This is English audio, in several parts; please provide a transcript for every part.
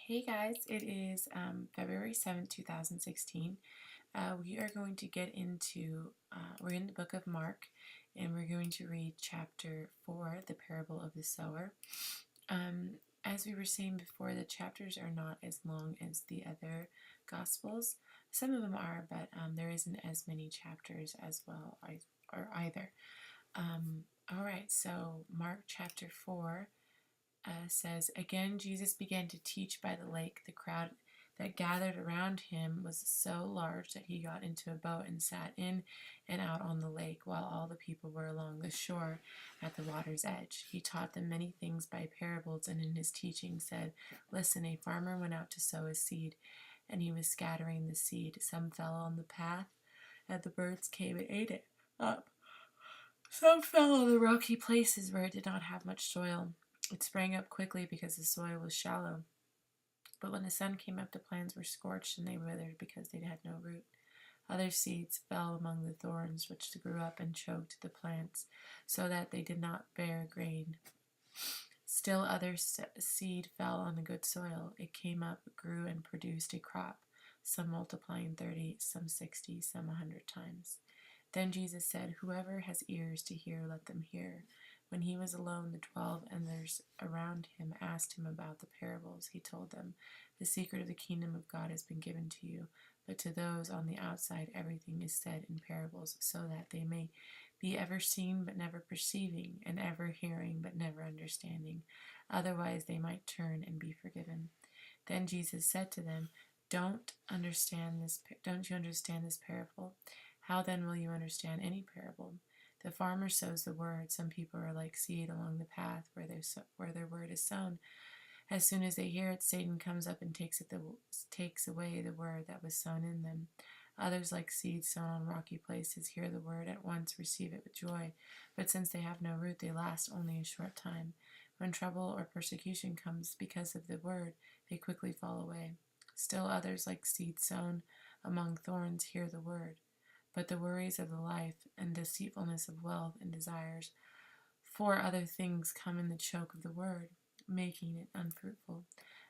Hey guys, it is February 7th, 2016. We are going to get into, we're in the book of Mark, and we're going to read chapter 4, the parable of the sower. As we were saying before, the chapters are not as long as the other gospels. Some of them are, but there isn't as many chapters as well, or either. All right, so Mark chapter 4. Says, Again, Jesus began to teach by the lake. The crowd that gathered around him was so large that he got into a boat and sat in and out on the lake while all the people were along the shore at the water's edge. He taught them many things by parables, and in his teaching said, Listen, a farmer went out to sow his seed, and he was scattering the seed. Some fell on the path, and the birds came and ate it up. Some fell on the rocky places where it did not have much soil. It sprang up quickly because the soil was shallow. But when the sun came up, the plants were scorched and they withered because they had no root. Other seeds fell among the thorns, which grew up and choked the plants, so that they did not bear grain. Still other seed fell on the good soil. It came up, grew, and produced a crop, some multiplying 30, some 60, some 100 times. Then Jesus said, Whoever has ears to hear, let them hear. When he was alone, the 12 and those around him asked him about the parables. He told them, The secret of the kingdom of God has been given to you, but to those on the outside everything is said in parables, so that they may be ever seeing but never perceiving, and ever hearing but never understanding. Otherwise they might turn and be forgiven. Then Jesus said to them, Don't you understand this parable? How then will you understand any parable? The farmer sows the word. Some people are like seed along the path where their word is sown. As soon as they hear it, Satan comes up and takes away the word that was sown in them. Others, like seeds sown on rocky places, hear the word at once, receive it with joy. But since they have no root, they last only a short time. When trouble or persecution comes because of the word, they quickly fall away. Still others, like seeds sown among thorns, hear the word. But the worries of the life and deceitfulness of wealth and desires for other things come in the choke of the word, making it unfruitful.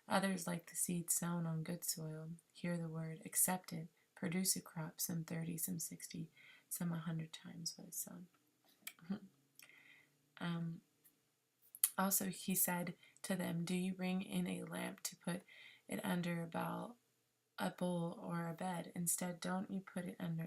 Others, like the seed sown on good soil, hear the word, accept it, produce a crop, some 30, some 60, some 100 times what is sown. Also, he said to them, Do you bring in a lamp to put it under a bowl or a bed? Instead, don't you put it on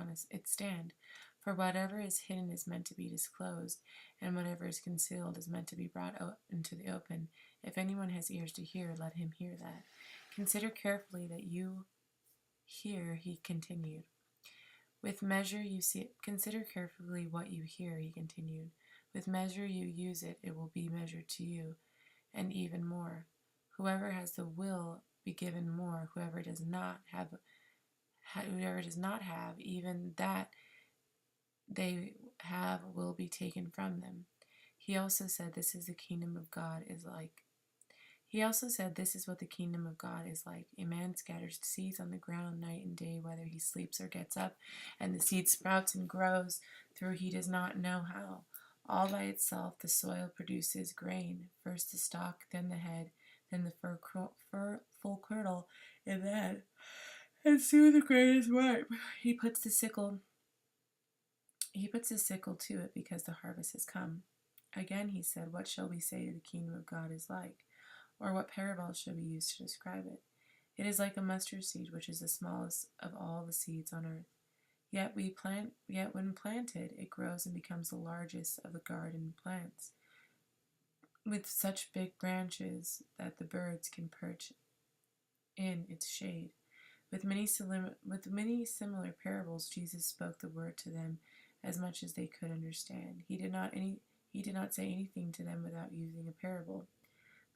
its stand. For whatever is hidden is meant to be disclosed, and whatever is concealed is meant to be brought out into the open. If anyone has ears to hear, let him hear that. Consider carefully that you hear, he continued. Consider carefully what you hear, he continued. With measure you use it, it will be measured to you, and even more. Whoever has the will be given more. Whoever does not have, even that they have will be taken from them. He also said, This is what the kingdom of God is like. A man scatters seeds on the ground night and day, whether he sleeps or gets up, and the seed sprouts and grows through he does not know how. All by itself the soil produces grain, first the stalk, then the head, then the full kernel in the head. And soon the grain is ripe. He puts the sickle to it because the harvest has come. Again he said, What shall we say the kingdom of God is like? Or what parable shall we use to describe it? It is like a mustard seed, which is the smallest of all the seeds on earth. Yet when planted, it grows and becomes the largest of the garden plants, with such big branches that the birds can perch in its shade. With many similar parables, Jesus spoke the word to them as much as they could understand. He did not say anything to them without using a parable.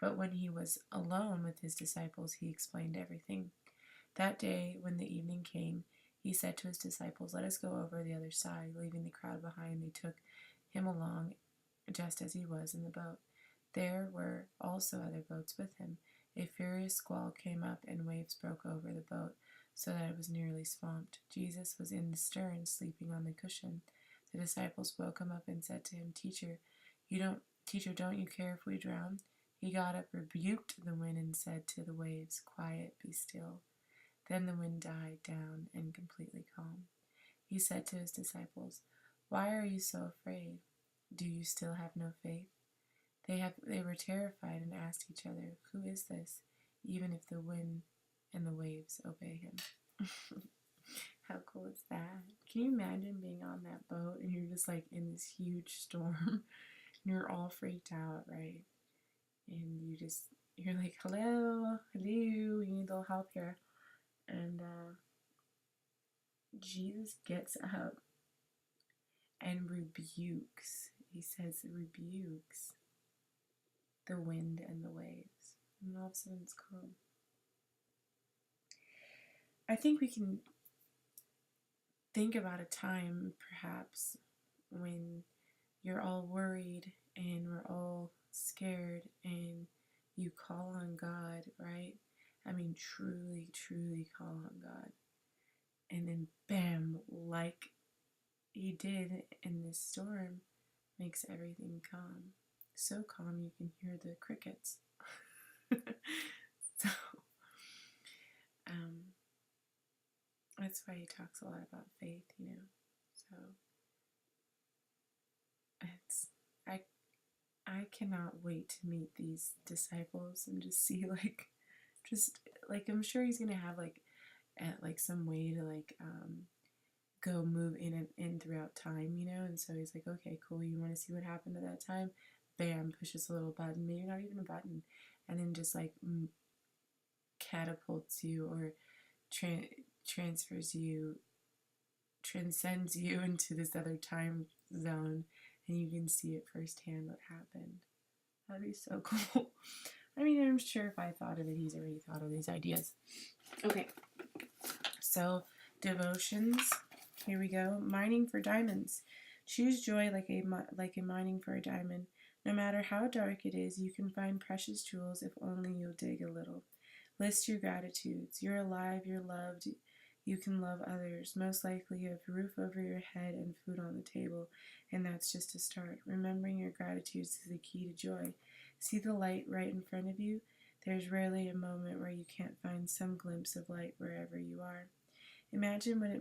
But when he was alone with his disciples, he explained everything. That day, when the evening came, he said to his disciples, Let us go over the other side. Leaving the crowd behind, they took him along just as he was in the boat. There were also other boats with him. A furious squall came up, and waves broke over the boat, so that it was nearly swamped. Jesus was in the stern, sleeping on the cushion. The disciples woke him up and said to him, Teacher, don't you care if we drown? He got up, rebuked the wind, and said to the waves, "Quiet, be still." Then the wind died down and completely calm. He said to his disciples, "Why are you so afraid? Do you still have no faith?" They were terrified and asked each other, "Who is this, even if the wind and the waves obey him?" How cool is that? Can you imagine being on that boat and you're just like in this huge storm and you're all freaked out, right? And you're like, hello, we need a little help here. And Jesus gets up and rebukes, he says, rebukes the wind and the waves. And all of a sudden it's calm. I think we can think about a time, perhaps, when you're all worried and we're all scared and you call on God, right? I mean, truly, truly call on God. And then, bam, like he did in this storm, makes everything calm. So calm you can hear the crickets. So, that's why he talks a lot about faith, you know. So, I cannot wait to meet these disciples and just see I'm sure he's gonna have some way to go move in and in throughout time, you know. And so he's like, okay, cool, you want to see what happened at that time? Bam, pushes a little button, maybe not even a button, and then just catapults you or transfers you, transcends you into this other time zone, and you can see it firsthand what happened. That'd be so cool. I mean, I'm sure if I thought of it, he's already thought of these ideas. Okay, so devotions. Here we go. Mining for diamonds. Choose joy like a mining for a diamond. No matter how dark it is, you can find precious jewels if only you'll dig a little. List your gratitudes. You're alive, you're loved, you can love others. Most likely you have a roof over your head and food on the table, and that's just a start. Remembering your gratitudes is the key to joy. See the light right in front of you? There's rarely a moment where you can't find some glimpse of light wherever you are. Imagine what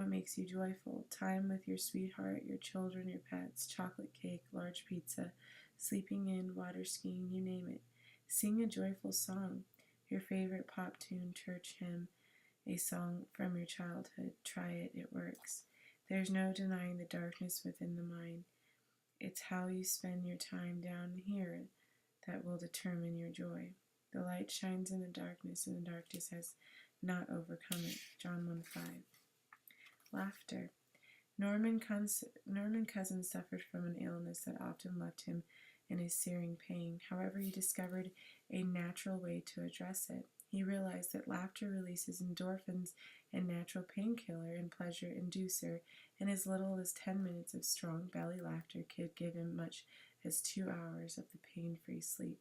makes you joyful. Time with your sweetheart, your children, your pets, chocolate cake, large pizza, sleeping in, water skiing, you name it. Sing a joyful song. Your favorite pop tune, church hymn, a song from your childhood. Try it, it works. There's no denying the darkness within the mind. It's how you spend your time down here that will determine your joy. The light shines in the darkness, and the darkness has not overcome it. John 1:5. Laughter. Norman Cousins suffered from an illness that often left him in a searing pain. However, he discovered a natural way to address it. He realized that laughter releases endorphins, a natural painkiller and pleasure inducer, and as little as 10 minutes of strong belly laughter could give him much as 2 hours of the pain-free sleep.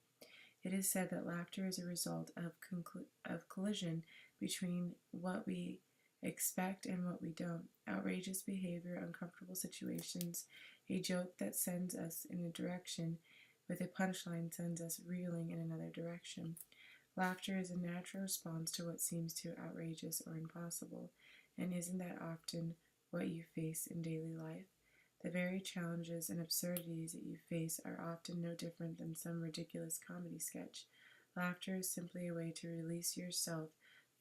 It is said that laughter is a result of collision between what we expect and what we don't. Outrageous behavior, uncomfortable situations, a joke that sends us in a direction with a punchline sends us reeling in another direction. Laughter is a natural response to what seems too outrageous or impossible, and isn't that often what you face in daily life? The very challenges and absurdities that you face are often no different than some ridiculous comedy sketch. Laughter is simply a way to release yourself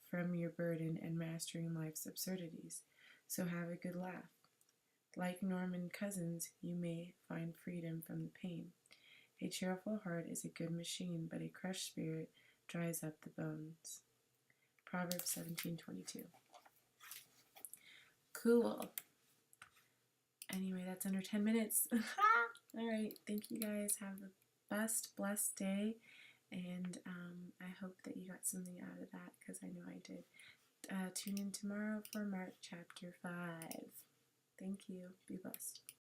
from your burden and mastering life's absurdities. So have a good laugh. Like Norman Cousins, you may find freedom from the pain. A cheerful heart is a good machine, but a crushed spirit dries up the bones. Proverbs 17:22. Cool. Anyway, that's under 10 minutes. Alright, thank you guys. Have the best, blessed day. And I hope that you got something out of that, because I know I did. Tune in tomorrow for Mark chapter 5. Thank you. Be blessed.